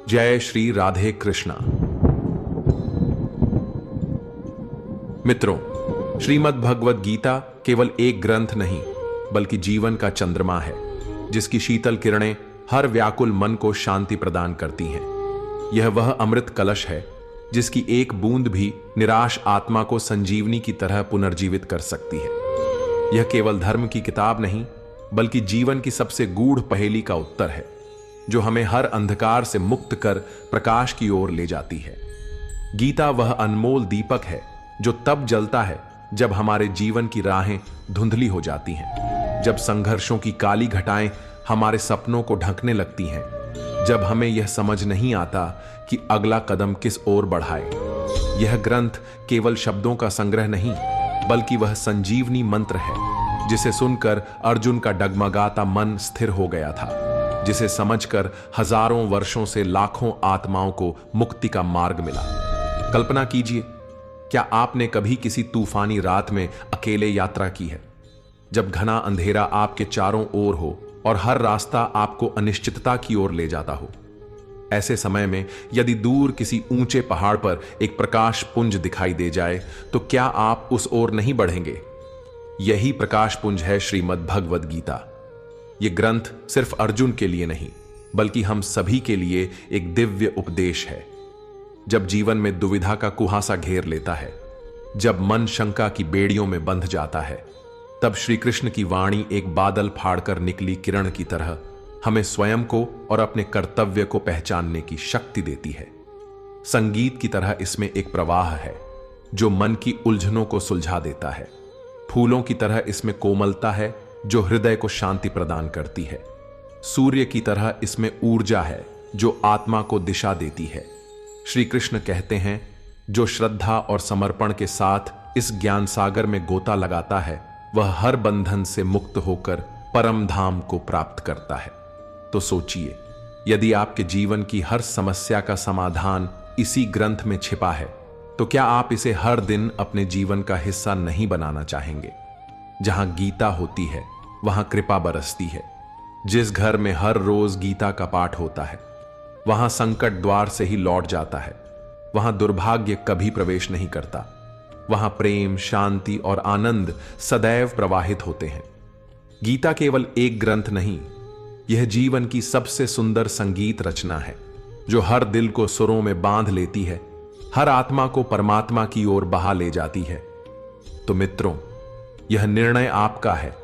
जय श्री राधे कृष्णा। मित्रों, श्रीमद् भगवद गीता केवल एक ग्रंथ नहीं बल्कि जीवन का चंद्रमा है, जिसकी शीतल किरणें हर व्याकुल मन को शांति प्रदान करती हैं। यह वह अमृत कलश है जिसकी एक बूंद भी निराश आत्मा को संजीवनी की तरह पुनर्जीवित कर सकती है। यह केवल धर्म की किताब नहीं बल्कि जीवन की सबसे गूढ़ पहेली का उत्तर है, जो हमें हर अंधकार से मुक्त कर प्रकाश की ओर ले जाती है। गीता वह अनमोल दीपक है जो तब जलता है जब हमारे जीवन की राहें धुंधली हो जाती हैं, जब संघर्षों की काली घटाएं हमारे सपनों को ढकने लगती हैं, जब हमें यह समझ नहीं आता कि अगला कदम किस ओर बढ़ाए। यह ग्रंथ केवल शब्दों का संग्रह नहीं बल्कि वह संजीवनी मंत्र है जिसे सुनकर अर्जुन का डगमगाता मन स्थिर हो गया था, जिसे समझकर हजारों वर्षों से लाखों आत्माओं को मुक्ति का मार्ग मिला। कल्पना कीजिए, क्या आपने कभी किसी तूफानी रात में अकेले यात्रा की है, जब घना अंधेरा आपके चारों ओर हो और हर रास्ता आपको अनिश्चितता की ओर ले जाता हो? ऐसे समय में यदि दूर किसी ऊंचे पहाड़ पर एक प्रकाश पुंज दिखाई दे जाए तो क्या आप उस ओर नहीं बढ़ेंगे? यही प्रकाश पुंज है श्रीमद् भगवद गीता। यह ग्रंथ सिर्फ अर्जुन के लिए नहीं बल्कि हम सभी के लिए एक दिव्य उपदेश है। जब जीवन में दुविधा का कुहासा घेर लेता है, जब मन शंका की बेड़ियों में बंध जाता है, तब श्री कृष्ण की वाणी एक बादल फाड़कर निकली किरण की तरह हमें स्वयं को और अपने कर्तव्य को पहचानने की शक्ति देती है। संगीत की तरह इसमें एक प्रवाह है जो मन की उलझनों को सुलझा देता है। फूलों की तरह इसमें कोमलता है जो हृदय को शांति प्रदान करती है। सूर्य की तरह इसमें ऊर्जा है जो आत्मा को दिशा देती है। श्री कृष्ण कहते हैं, जो श्रद्धा और समर्पण के साथ इस ज्ञान सागर में गोता लगाता है वह हर बंधन से मुक्त होकर परम धाम को प्राप्त करता है। तो सोचिए, यदि आपके जीवन की हर समस्या का समाधान इसी ग्रंथ में छिपा है तो क्या आप इसे हर दिन अपने जीवन का हिस्सा नहीं बनाना चाहेंगे? जहां गीता होती है वहां कृपा बरसती है। जिस घर में हर रोज गीता का पाठ होता है वहां संकट द्वार से ही लौट जाता है, वहां दुर्भाग्य कभी प्रवेश नहीं करता, वहां प्रेम, शांति और आनंद सदैव प्रवाहित होते हैं। गीता केवल एक ग्रंथ नहीं, यह जीवन की सबसे सुंदर संगीत रचना है जो हर दिल को सुरों में बांध लेती है, हर आत्मा को परमात्मा की ओर बहा ले जाती है। तो मित्रों, यह निर्णय आपका है।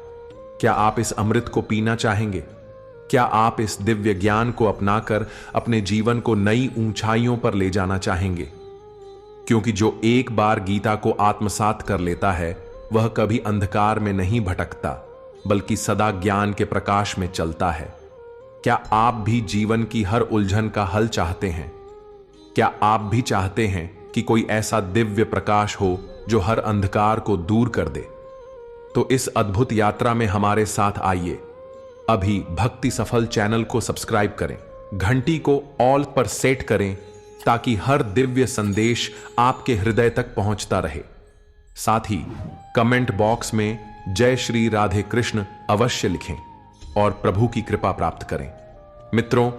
क्या आप इस अमृत को पीना चाहेंगे? क्या आप इस दिव्य ज्ञान को अपनाकर अपने जीवन को नई ऊंचाइयों पर ले जाना चाहेंगे? क्योंकि जो एक बार गीता को आत्मसात कर लेता है वह कभी अंधकार में नहीं भटकता बल्कि सदा ज्ञान के प्रकाश में चलता है। क्या आप भी जीवन की हर उलझन का हल चाहते हैं? क्या आप भी चाहते हैं कि कोई ऐसा दिव्य प्रकाश हो जो हर अंधकार को दूर कर दे? तो इस अद्भुत यात्रा में हमारे साथ आइए। अभी भक्ति सफल चैनल को सब्सक्राइब करें, घंटी को ऑल पर सेट करें ताकि हर दिव्य संदेश आपके हृदय तक पहुंचता रहे। साथ ही कमेंट बॉक्स में जय श्री राधे कृष्ण अवश्य लिखें और प्रभु की कृपा प्राप्त करें। मित्रों,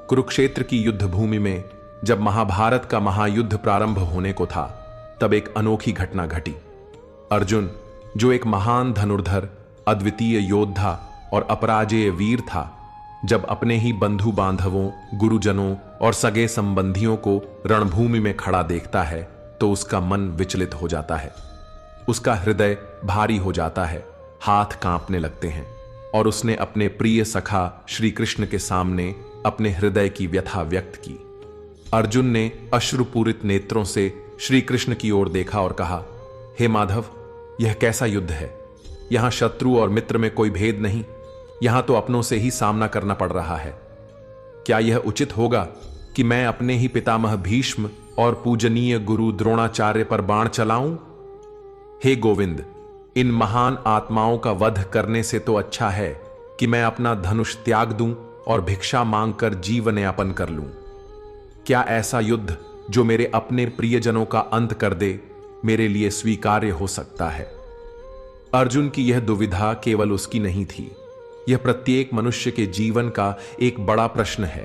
कुरुक्षेत्र की युद्ध भूमि में जब महाभारत का महायुद्ध प्रारंभ होने को था तब एक अनोखी घटना घटी। अर्जुन, जो एक महान धनुर्धर, अद्वितीय योद्धा और अपराजेय वीर था, जब अपने ही बंधु बांधवों, गुरुजनों और सगे संबंधियों को रणभूमि में खड़ा देखता है तो उसका मन विचलित हो जाता है, उसका हृदय भारी हो जाता है, हाथ कांपने लगते हैं और उसने अपने प्रिय सखा श्री कृष्ण के सामने अपने हृदय की व्यथा व्यक्त की। अर्जुन ने अश्रुपूरित नेत्रों से श्री कृष्ण की ओर देखा और कहा, हे माधव, यह कैसा युद्ध है? यहां शत्रु और मित्र में कोई भेद नहीं, यहां तो अपनों से ही सामना करना पड़ रहा है। क्या यह उचित होगा कि मैं अपने ही पितामह भीष्म और पूजनीय गुरु द्रोणाचार्य पर बाण चलाऊं? हे गोविंद, इन महान आत्माओं का वध करने से तो अच्छा है कि मैं अपना धनुष त्याग दूं और भिक्षा मांगकर जीवन यापन कर लूं। क्या ऐसा युद्ध जो मेरे अपने प्रियजनों का अंत कर दे मेरे लिए स्वीकार्य हो सकता है? अर्जुन की यह दुविधा केवल उसकी नहीं थी, यह प्रत्येक मनुष्य के जीवन का एक बड़ा प्रश्न है।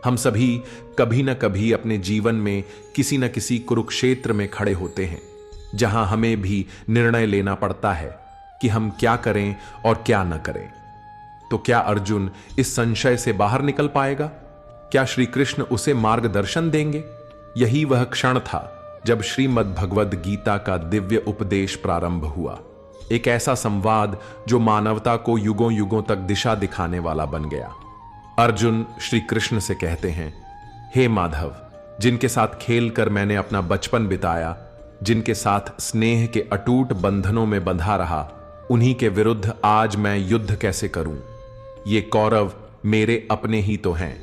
हम सभी कभी न कभी अपने जीवन में किसी न किसी कुरुक्षेत्र में खड़े होते हैं, जहां हमें भी निर्णय लेना पड़ता है कि हम क्या करें और क्या न करें। तो क्या अर्जुन इस संशय से बाहर निकल पाएगा? क्या श्री कृष्ण उसे मार्गदर्शन देंगे? यही वह क्षण था जब श्रीमद् भगवद गीता का दिव्य उपदेश प्रारंभ हुआ। एक ऐसा संवाद जो मानवता को युगों युगों तक दिशा दिखाने वाला बन गया। अर्जुन श्री कृष्ण से कहते हैं, हे माधव, जिनके साथ खेलकर मैंने अपना बचपन बिताया, जिनके साथ स्नेह के अटूट बंधनों में बंधा रहा, उन्हीं के विरुद्ध आज मैं युद्ध कैसे करूं? ये कौरव मेरे अपने ही तो हैं।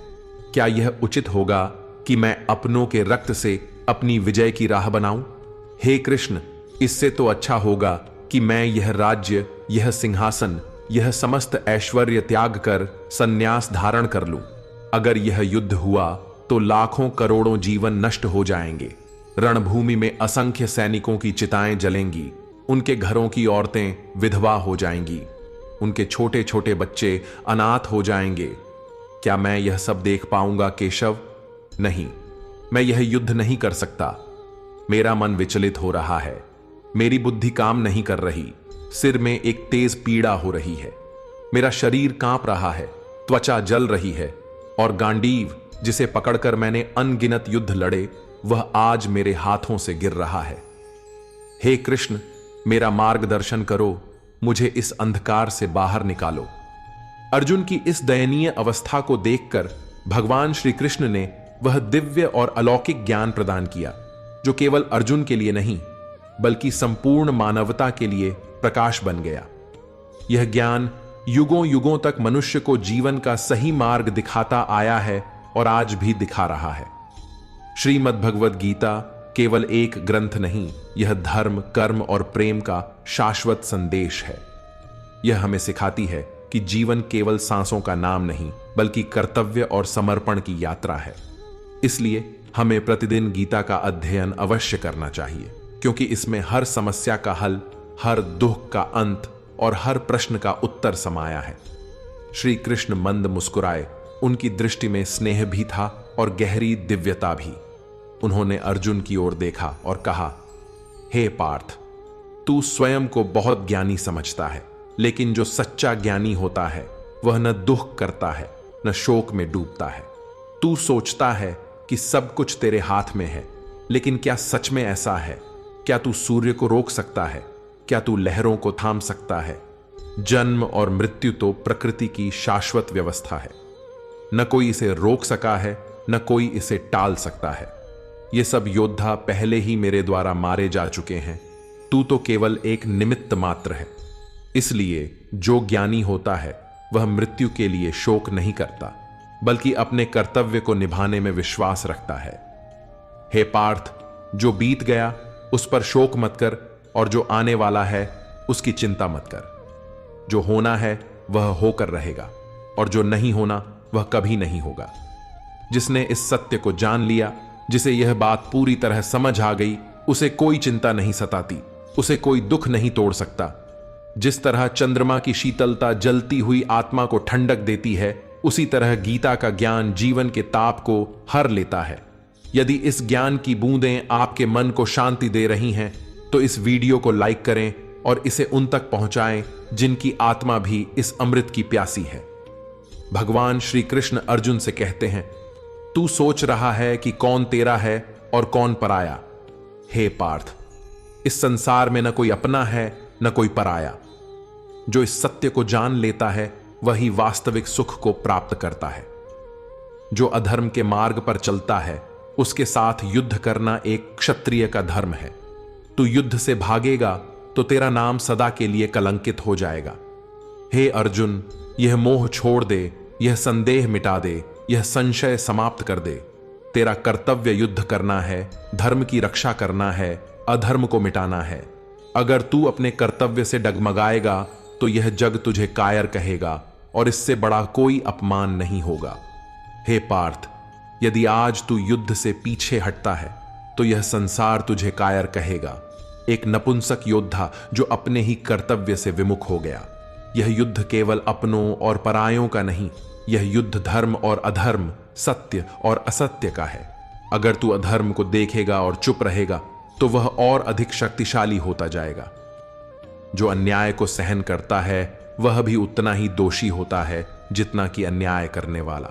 क्या यह उचित होगा कि मैं अपनों के रक्त से अपनी विजय की राह बनाऊं? हे कृष्ण, इससे तो अच्छा होगा कि मैं यह राज्य, यह सिंहासन, यह समस्त ऐश्वर्य त्याग कर संन्यास धारण कर लूं। अगर यह युद्ध हुआ तो लाखों करोड़ों जीवन नष्ट हो जाएंगे। रणभूमि में असंख्य सैनिकों की चिताएं जलेंगी, उनके घरों की औरतें विधवा हो जाएंगी, उनके छोटे छोटे बच्चे अनाथ हो जाएंगे। क्या मैं यह सब देख पाऊंगा केशव? नहीं, मैं यह युद्ध नहीं कर सकता। मेरा मन विचलित हो रहा है, मेरी बुद्धि काम नहीं कर रही, सिर में एक तेज पीड़ा हो रही है, मेरा शरीर कांप रहा है, त्वचा जल रही है, और गांडीव जिसे पकड़कर मैंने अनगिनत युद्ध लड़े, वह आज मेरे हाथों से गिर रहा है। हे कृष्ण, मेरा मार्गदर्शन करो, मुझे इस अंधकार से बाहर निकालो। अर्जुन की इस दयनीय अवस्था को देखकर भगवान श्री कृष्ण ने वह दिव्य और अलौकिक ज्ञान प्रदान किया, जो केवल अर्जुन के लिए नहीं बल्कि संपूर्ण मानवता के लिए प्रकाश बन गया। यह ज्ञान युगों युगों तक मनुष्य को जीवन का सही मार्ग दिखाता आया है और आज भी दिखा रहा है। श्रीमद् भगवद गीता केवल एक ग्रंथ नहीं, यह धर्म, कर्म और प्रेम का शाश्वत संदेश है। यह हमें सिखाती है कि जीवन केवल सांसों का नाम नहीं बल्कि कर्तव्य और समर्पण की यात्रा है। इसलिए हमें प्रतिदिन गीता का अध्ययन अवश्य करना चाहिए, क्योंकि इसमें हर समस्या का हल, हर दुख का अंत और हर प्रश्न का उत्तर समाया है। श्री कृष्ण मंद मुस्कुराए, उनकी दृष्टि में स्नेह भी था और गहरी दिव्यता भी। उन्होंने अर्जुन की ओर देखा और कहा, हे पार्थ, तू स्वयं को बहुत ज्ञानी समझता है, लेकिन जो सच्चा ज्ञानी होता है वह न दुख करता है न शोक में डूबता है। तू सोचता है कि सब कुछ तेरे हाथ में है, लेकिन क्या सच में ऐसा है? क्या तू सूर्य को रोक सकता है? क्या तू लहरों को थाम सकता है? जन्म और मृत्यु तो प्रकृति की शाश्वत व्यवस्था है, न कोई इसे रोक सका है न कोई इसे टाल सकता है। ये सब योद्धा पहले ही मेरे द्वारा मारे जा चुके हैं, तू तो केवल एक निमित्त मात्र है। इसलिए जो ज्ञानी होता है वह मृत्यु के लिए शोक नहीं करता, बल्कि अपने कर्तव्य को निभाने में विश्वास रखता है। हे पार्थ, जो बीत गया उस पर शोक मत कर, और जो आने वाला है उसकी चिंता मत कर। जो होना है वह होकर रहेगा, और जो नहीं होना वह कभी नहीं होगा। जिसने इस सत्य को जान लिया, जिसे यह बात पूरी तरह समझ आ गई, उसे कोई चिंता नहीं सताती, उसे कोई दुख नहीं तोड़ सकता। जिस तरह चंद्रमा की शीतलता जलती हुई आत्मा को ठंडक देती है, उसी तरह गीता का ज्ञान जीवन के ताप को हर लेता है। यदि इस ज्ञान की बूंदें आपके मन को शांति दे रही हैं, तो इस वीडियो को लाइक करें और इसे उन तक पहुंचाएं जिनकी आत्मा भी इस अमृत की प्यासी है। भगवान श्री कृष्ण अर्जुन से कहते हैं, तू सोच रहा है कि कौन तेरा है और कौन पराया। हे पार्थ, इस संसार में न कोई अपना है न कोई पराया। जो इस सत्य को जान लेता है वही वास्तविक सुख को प्राप्त करता है। जो अधर्म के मार्ग पर चलता है उसके साथ युद्ध करना एक क्षत्रिय का धर्म है। तू युद्ध से भागेगा तो तेरा नाम सदा के लिए कलंकित हो जाएगा। हे अर्जुन, यह मोह छोड़ दे, यह संदेह मिटा दे, यह संशय समाप्त कर दे। तेरा कर्तव्य युद्ध करना है, धर्म की रक्षा करना है, अधर्म को मिटाना है। अगर तू अपने कर्तव्य से डगमगाएगा तो यह जग तुझे कायर कहेगा, और इससे बड़ा कोई अपमान नहीं होगा। हे पार्थ, यदि आज तू युद्ध से पीछे हटता है तो यह संसार तुझे कायर कहेगा, एक नपुंसक योद्धा जो अपने ही कर्तव्य से विमुख हो गया। यह युद्ध केवल अपनों और परायों का नहीं, यह युद्ध धर्म और अधर्म, सत्य और असत्य का है। अगर तू अधर्म को देखेगा और चुप रहेगा तो वह और अधिक शक्तिशाली होता जाएगा। जो अन्याय को सहन करता है वह भी उतना ही दोषी होता है जितना कि अन्याय करने वाला।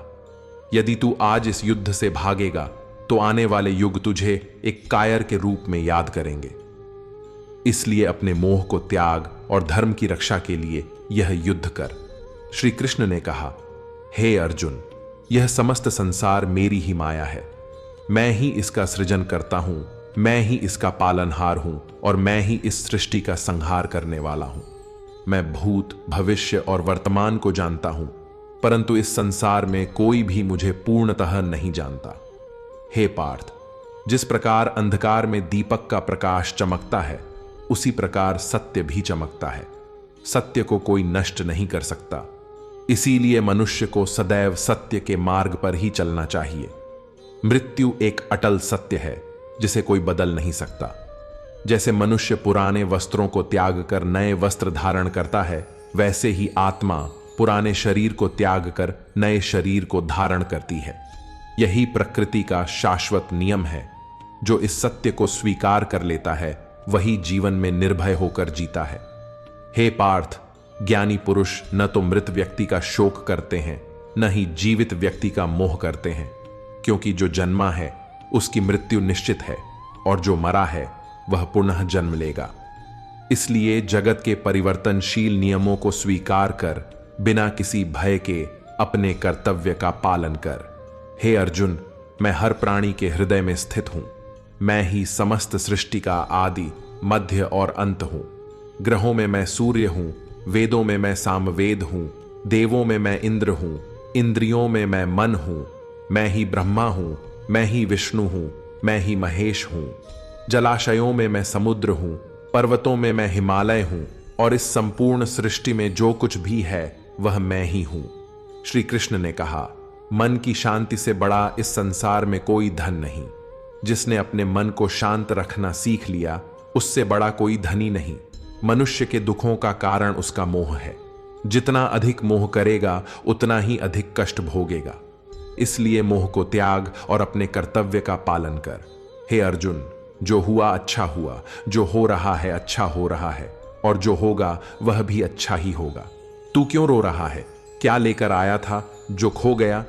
यदि तू आज इस युद्ध से भागेगा तो आने वाले युग तुझे एक कायर के रूप में याद करेंगे। इसलिए अपने मोह को त्याग और धर्म की रक्षा के लिए यह युद्ध कर। श्री कृष्ण ने कहा, हे अर्जुन, यह समस्त संसार मेरी ही माया है। मैं ही इसका सृजन करता हूं, मैं ही इसका पालनहार हूं और मैं ही इस सृष्टि का संहार करने वाला हूं। मैं भूत, भविष्य और वर्तमान को जानता हूं, परंतु इस संसार में कोई भी मुझे पूर्णतः नहीं जानता। हे पार्थ, जिस प्रकार अंधकार में दीपक का प्रकाश चमकता है, उसी प्रकार सत्य भी चमकता है। सत्य को कोई नष्ट नहीं कर सकता। इसीलिए मनुष्य को सदैव सत्य के मार्ग पर ही चलना चाहिए। मृत्यु एक अटल सत्य है जिसे कोई बदल नहीं सकता। जैसे मनुष्य पुराने वस्त्रों को त्याग कर नए वस्त्र धारण करता है, वैसे ही आत्मा पुराने शरीर को त्याग कर नए शरीर को धारण करती है। यही प्रकृति का शाश्वत नियम है। जो इस सत्य को स्वीकार कर लेता है वही जीवन में निर्भय होकर जीता है। हे पार्थ, ज्ञानी पुरुष न तो मृत व्यक्ति का शोक करते हैं, न ही जीवित व्यक्ति का मोह करते हैं, क्योंकि जो जन्मा है उसकी मृत्यु निश्चित है और जो मरा है वह पुनः जन्म लेगा। इसलिए जगत के परिवर्तनशील नियमों को स्वीकार कर बिना किसी भय के अपने कर्तव्य का पालन कर। हे अर्जुन, मैं हर प्राणी के हृदय में स्थित हूं। मैं ही समस्त सृष्टि का आदि, मध्य और अंत हूं। ग्रहों में मैं सूर्य हूं, वेदों में मैं सामवेद हूं, देवों में मैं इंद्र हूं, इंद्रियों में मैं मन हूं। मैं ही ब्रह्मा हूं, मैं ही विष्णु हूं, मैं ही महेश हूं। जलाशयों में मैं समुद्र हूं, पर्वतों में मैं हिमालय हूं और इस संपूर्ण सृष्टि में जो कुछ भी है वह मैं ही हूं। श्री कृष्ण ने कहा, मन की शांति से बड़ा इस संसार में कोई धन नहीं। जिसने अपने मन को शांत रखना सीख लिया उससे बड़ा कोई धनी नहीं। मनुष्य के दुखों का कारण उसका मोह है। जितना अधिक मोह करेगा उतना ही अधिक कष्ट भोगेगा। इसलिए मोह को त्याग और अपने कर्तव्य का पालन कर। हे अर्जुन, जो हुआ अच्छा हुआ, जो हो रहा है अच्छा हो रहा है और जो होगा वह भी अच्छा ही होगा। तू क्यों रो रहा है? क्या लेकर आया था जो खो गया?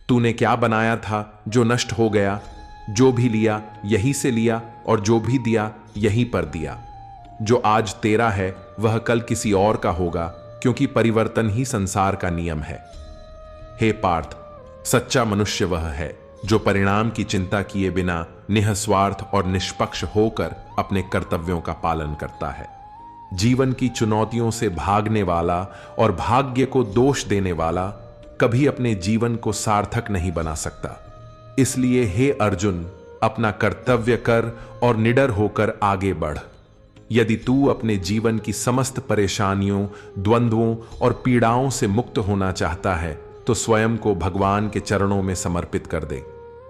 तूने क्या बनाया था जो नष्ट हो गया? जो भी लिया यहीं से लिया और जो भी दिया यहीं पर दिया। जो आज तेरा है वह कल किसी और का होगा, क्योंकि परिवर्तन ही संसार का नियम है। हे पार्थ, सच्चा मनुष्य वह है जो परिणाम की चिंता किए बिना निःस्वार्थ और निष्पक्ष होकर अपने कर्तव्यों का पालन करता है। जीवन की चुनौतियों से भागने वाला और भाग्य को दोष देने वाला कभी अपने जीवन को सार्थक नहीं बना सकता। इसलिए हे अर्जुन, अपना कर्तव्य कर और निडर होकर आगे बढ़। यदि तू अपने जीवन की समस्त परेशानियों, द्वंद्वों और पीड़ाओं से मुक्त होना चाहता है तो स्वयं को भगवान के चरणों में समर्पित कर दे।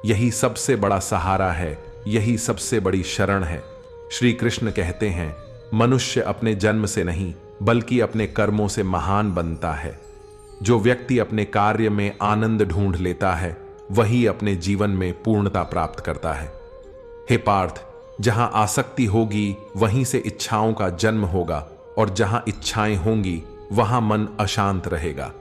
यही सबसे बड़ा सहारा है, यही सबसे बड़ी शरण है। श्री कृष्ण कहते हैं, मनुष्य अपने जन्म से नहीं बल्कि अपने कर्मों से महान बनता है। जो व्यक्ति अपने कार्य में आनंद ढूंढ लेता है वही अपने जीवन में पूर्णता प्राप्त करता है। हे पार्थ, जहां आसक्ति होगी वहीं से इच्छाओं का जन्म होगा और जहां इच्छाएं होंगी वहां मन अशांत रहेगा।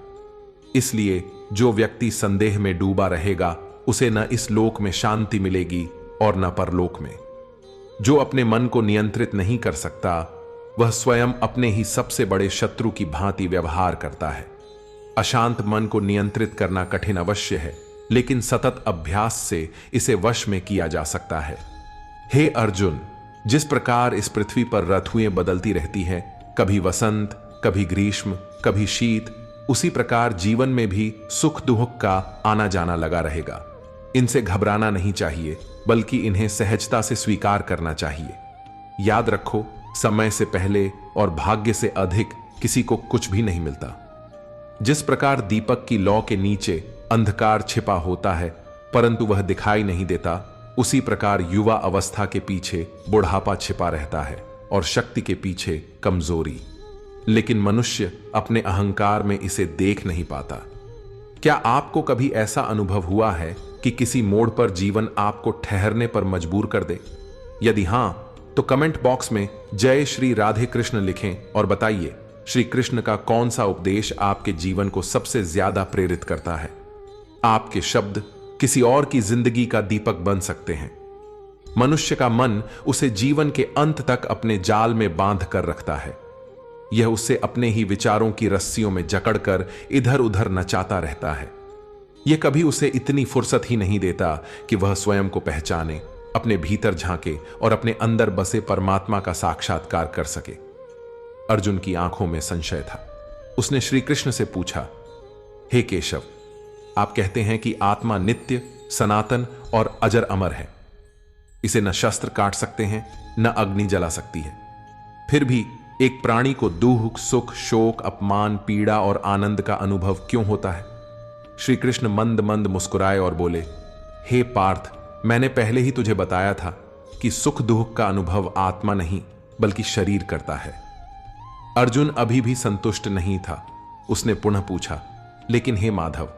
इसलिए जो व्यक्ति संदेह में डूबा रहेगा उसे न इस लोक में शांति मिलेगी और न परलोक में। जो अपने मन को नियंत्रित नहीं कर सकता वह स्वयं अपने ही सबसे बड़े शत्रु की भांति व्यवहार करता है। अशांत मन को नियंत्रित करना कठिन अवश्य है, लेकिन सतत अभ्यास से इसे वश में किया जा सकता है। हे अर्जुन, जिस प्रकार इस पृथ्वी पर ऋतुएं बदलती रहती हैं, कभी वसंत, कभी ग्रीष्म, कभी शीत, उसी प्रकार जीवन में भी सुख दुख का आना जाना लगा रहेगा। इनसे घबराना नहीं चाहिए, बल्कि इन्हें सहजता से स्वीकार करना चाहिए। याद रखो, समय से पहले और भाग्य से अधिक किसी को कुछ भी नहीं मिलता। जिस प्रकार दीपक की लौ के नीचे अंधकार छिपा होता है परंतु वह दिखाई नहीं देता, उसी प्रकार युवा अवस्था के पीछे बुढ़ापा छिपा रहता है और शक्ति के पीछे कमजोरी। लेकिन मनुष्य अपने अहंकार में इसे देख नहीं पाता। क्या आपको कभी ऐसा अनुभव हुआ है कि किसी मोड़ पर जीवन आपको ठहरने पर मजबूर कर दे? यदि हां, तो कमेंट बॉक्स में जय श्री राधे कृष्ण लिखें और बताइए श्री कृष्ण का कौन सा उपदेश आपके जीवन को सबसे ज्यादा प्रेरित करता है। आपके शब्द किसी और की जिंदगी का दीपक बन सकते हैं। मनुष्य का मन उसे जीवन के अंत तक अपने जाल में बांध कर रखता है। यह उसे अपने ही विचारों की रस्सियों में जकड़कर इधर उधर नचाता रहता है। यह कभी उसे इतनी फुर्सत ही नहीं देता कि वह स्वयं को पहचाने, अपने भीतर झांके और अपने अंदर बसे परमात्मा का साक्षात्कार कर सके। अर्जुन की आंखों में संशय था। उसने श्री कृष्ण से पूछा, हे केशव, आप कहते हैं कि आत्मा नित्य, सनातन और अजर अमर है। इसे न शस्त्र काट सकते हैं, न अग्नि जला सकती है। फिर भी एक प्राणी को दुख, सुख, शोक, अपमान, पीड़ा और आनंद का अनुभव क्यों होता है? श्री कृष्ण मंद मंद मुस्कुराए और बोले, हे पार्थ, मैंने पहले ही तुझे बताया था कि सुख दुख का अनुभव आत्मा नहीं बल्कि शरीर करता है। अर्जुन अभी भी संतुष्ट नहीं था। उसने पुनः पूछा, लेकिन हे माधव,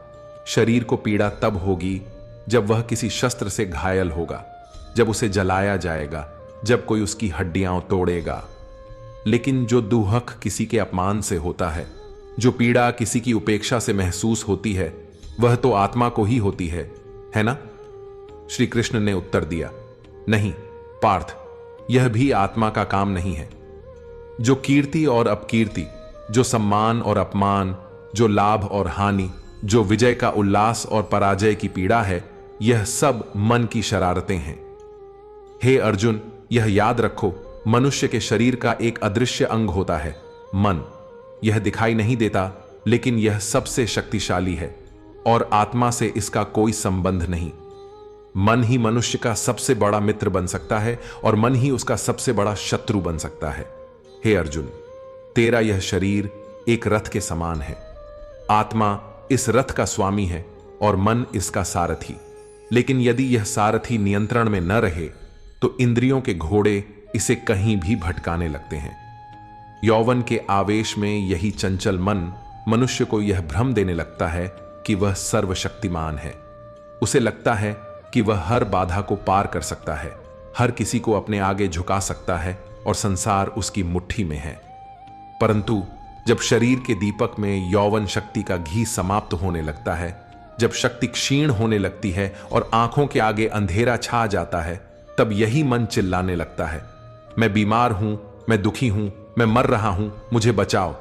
शरीर को पीड़ा तब होगी जब वह किसी शस्त्र से घायल होगा, जब उसे जलाया जाएगा, जब कोई उसकी हड्डियां तोड़ेगा। लेकिन जो दुख किसी के अपमान से होता है, जो पीड़ा किसी की उपेक्षा से महसूस होती है, वह तो आत्मा को ही होती है ना? श्री कृष्ण ने उत्तर दिया, नहीं पार्थ, यह भी आत्मा का काम नहीं है। जो कीर्ति और अपकीर्ति, जो सम्मान और अपमान, जो लाभ और हानि, जो विजय का उल्लास और पराजय की पीड़ा है, यह सब मन की शरारतें हैं। हे अर्जुन, यह याद रखो, मनुष्य के शरीर का एक अदृश्य अंग होता है, मन। यह दिखाई नहीं देता, लेकिन यह सबसे शक्तिशाली है और आत्मा से इसका कोई संबंध नहीं। मन ही मनुष्य का सबसे बड़ा मित्र बन सकता है और मन ही उसका सबसे बड़ा शत्रु बन सकता है। हे अर्जुन, तेरा यह शरीर एक रथ के समान है। आत्मा इस रथ का स्वामी है और मन इसका सारथी। लेकिन यदि यह सारथी नियंत्रण में न रहे तो इंद्रियों के घोड़े इसे कहीं भी भटकाने लगते हैं। यौवन के आवेश में यही चंचल मन मनुष्य को यह भ्रम देने लगता है कि वह सर्वशक्तिमान है। उसे लगता है कि वह हर बाधा को पार कर सकता है, हर किसी को अपने आगे झुका सकता है और संसार उसकी मुट्ठी में है। परंतु जब शरीर के दीपक में यौवन शक्ति का घी समाप्त होने लगता है, जब शक्ति क्षीण होने लगती है और आंखों के आगे अंधेरा छा जाता है, तब यही मन चिल्लाने लगता है, मैं बीमार हूं, मैं दुखी हूं, मैं मर रहा हूं, मुझे बचाओ।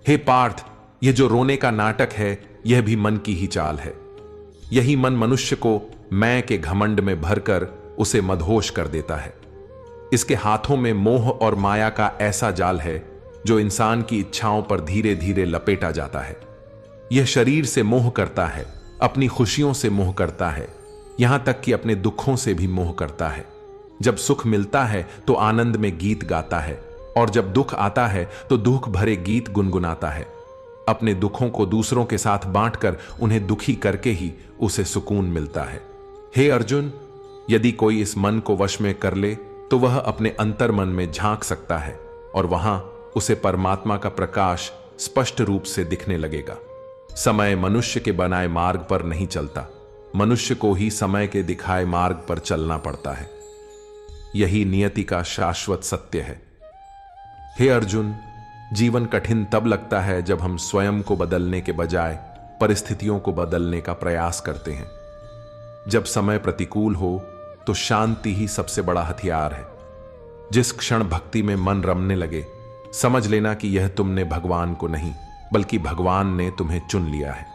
हे पार्थ, यह जो रोने का नाटक है, यह भी मन की ही चाल है। यही मन मनुष्य को मैं के घमंड में भरकर उसे मदहोश कर देता है। इसके हाथों में मोह और माया का ऐसा जाल है जो इंसान की इच्छाओं पर धीरे धीरे लपेटा जाता है। यह शरीर से मोह करता है, अपनी खुशियों से मोह करता है, यहां तक कि अपने दुखों से भी मोह करता है। जब सुख मिलता है तो आनंद में गीत गाता है और जब दुख आता है तो दुख भरे गीत गुनगुनाता है। अपने दुखों को दूसरों के साथ बांटकर उन्हें दुखी करके ही उसे सुकून मिलता है। हे अर्जुन, यदि कोई इस मन को वश में कर ले तो वह अपने अंतर मन में झांक सकता है और वहां उसे परमात्मा का प्रकाश स्पष्ट रूप से दिखने लगेगा। समय मनुष्य के बनाए मार्ग पर नहीं चलता, मनुष्य को ही समय के दिखाए मार्ग पर चलना पड़ता है। यही नियति का शाश्वत सत्य है। हे अर्जुन, जीवन कठिन तब लगता है जब हम स्वयं को बदलने के बजाय परिस्थितियों को बदलने का प्रयास करते हैं। जब समय प्रतिकूल हो तो शांति ही सबसे बड़ा हथियार है। जिस क्षण भक्ति में मन रमने लगे, समझ लेना कि यह तुमने भगवान को नहीं बल्कि भगवान ने तुम्हें चुन लिया है।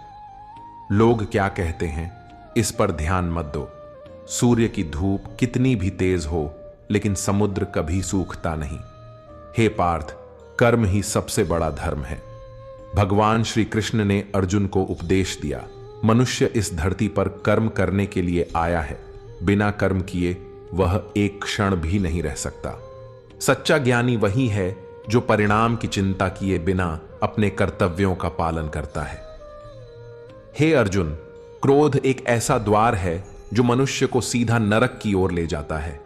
लोग क्या कहते हैं, इस पर ध्यान मत दो। सूर्य की धूप कितनी भी तेज हो, लेकिन समुद्र कभी सूखता नहीं। हे पार्थ, कर्म ही सबसे बड़ा धर्म है। भगवान श्री कृष्ण ने अर्जुन को उपदेश दिया, मनुष्य इस धरती पर कर्म करने के लिए आया है। बिना कर्म किए वह एक क्षण भी नहीं रह सकता। सच्चा ज्ञानी वही है जो परिणाम की चिंता किए बिना अपने कर्तव्यों का पालन करता है। हे अर्जुन, क्रोध एक ऐसा द्वार है जो मनुष्य को सीधा नरक की ओर ले जाता है।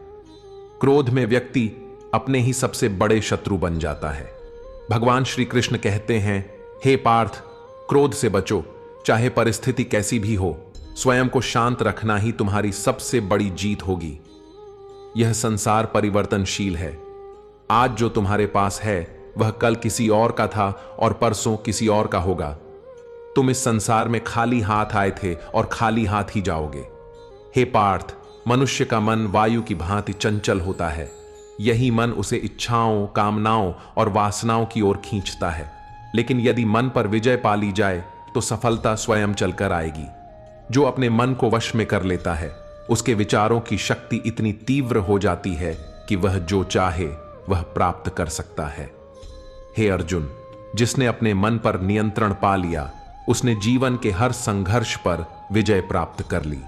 क्रोध में व्यक्ति अपने ही सबसे बड़े शत्रु बन जाता है। भगवान श्री कृष्ण कहते हैं, हे पार्थ, क्रोध से बचो, चाहे परिस्थिति कैसी भी हो, स्वयं को शांत रखना ही तुम्हारी सबसे बड़ी जीत होगी। यह संसार परिवर्तनशील है। आज जो तुम्हारे पास है वह कल किसी और का था और परसों किसी और का होगा। तुम इस संसार में खाली हाथ आए थे और खाली हाथ ही जाओगे। हे पार्थ, मनुष्य का मन वायु की भांति चंचल होता है। यही मन उसे इच्छाओं, कामनाओं और वासनाओं की ओर खींचता है। लेकिन यदि मन पर विजय पा ली जाए तो सफलता स्वयं चलकर आएगी। जो अपने मन को वश में कर लेता है, उसके विचारों की शक्ति इतनी तीव्र हो जाती है कि वह जो चाहे वह प्राप्त कर सकता है। हे अर्जुन, जिसने अपने मन पर नियंत्रण पा लिया, उसने जीवन के हर संघर्ष पर विजय प्राप्त कर ली।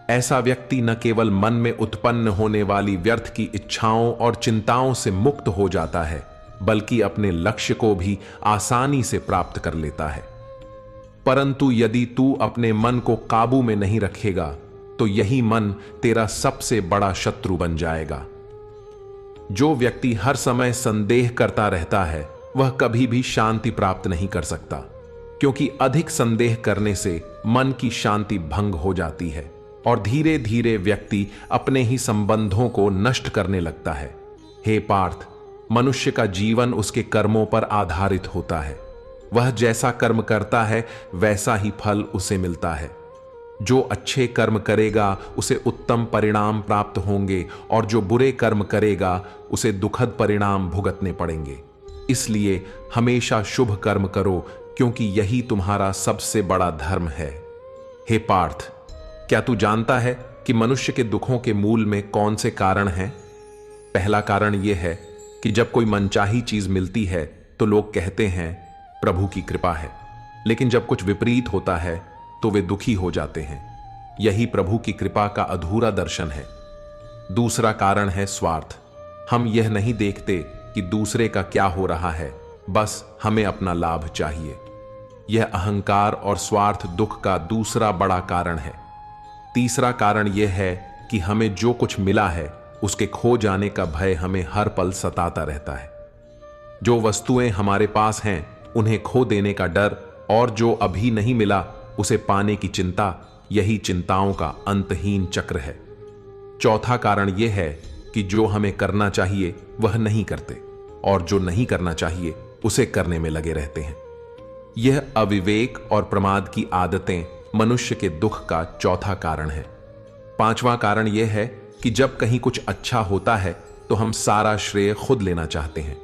ऐसा व्यक्ति न केवल मन में उत्पन्न होने वाली व्यर्थ की इच्छाओं और चिंताओं से मुक्त हो जाता है, बल्कि अपने लक्ष्य को भी आसानी से प्राप्त कर लेता है। परंतु यदि तू अपने मन को काबू में नहीं रखेगा तो यही मन तेरा सबसे बड़ा शत्रु बन जाएगा। जो व्यक्ति हर समय संदेह करता रहता है वह कभी भी शांति प्राप्त नहीं कर सकता, क्योंकि अधिक संदेह करने से मन की शांति भंग हो जाती है और धीरे धीरे व्यक्ति अपने ही संबंधों को नष्ट करने लगता है। हे पार्थ, मनुष्य का जीवन उसके कर्मों पर आधारित होता है। वह जैसा कर्म करता है वैसा ही फल उसे मिलता है। जो अच्छे कर्म करेगा उसे उत्तम परिणाम प्राप्त होंगे और जो बुरे कर्म करेगा उसे दुखद परिणाम भुगतने पड़ेंगे। इसलिए हमेशा शुभ कर्म करो, क्योंकि यही तुम्हारा सबसे बड़ा धर्म है। हे पार्थ, क्या तू जानता है कि मनुष्य के दुखों के मूल में कौन से कारण हैं? पहला कारण यह है कि जब कोई मनचाही चीज मिलती है तो लोग कहते हैं प्रभु की कृपा है, लेकिन जब कुछ विपरीत होता है तो वे दुखी हो जाते हैं। यही प्रभु की कृपा का अधूरा दर्शन है। दूसरा कारण है स्वार्थ। हम यह नहीं देखते कि दूसरे का क्या हो रहा है, बस हमें अपना लाभ चाहिए। यह अहंकार और स्वार्थ दुख का दूसरा बड़ा कारण है। तीसरा कारण यह है कि हमें जो कुछ मिला है उसके खो जाने का भय हमें हर पल सताता रहता है। जो वस्तुएं हमारे पास हैं उन्हें खो देने का डर, और जो अभी नहीं मिला उसे पाने की चिंता, यही चिंताओं का अंतहीन चक्र है। चौथा कारण यह है कि जो हमें करना चाहिए वह नहीं करते, और जो नहीं करना चाहिए उसे करने में लगे रहते हैं। यह अविवेक और प्रमाद की आदतें मनुष्य के दुख का चौथा कारण है। पांचवा कारण यह है कि जब कहीं कुछ अच्छा होता है तो हम सारा श्रेय खुद लेना चाहते हैं।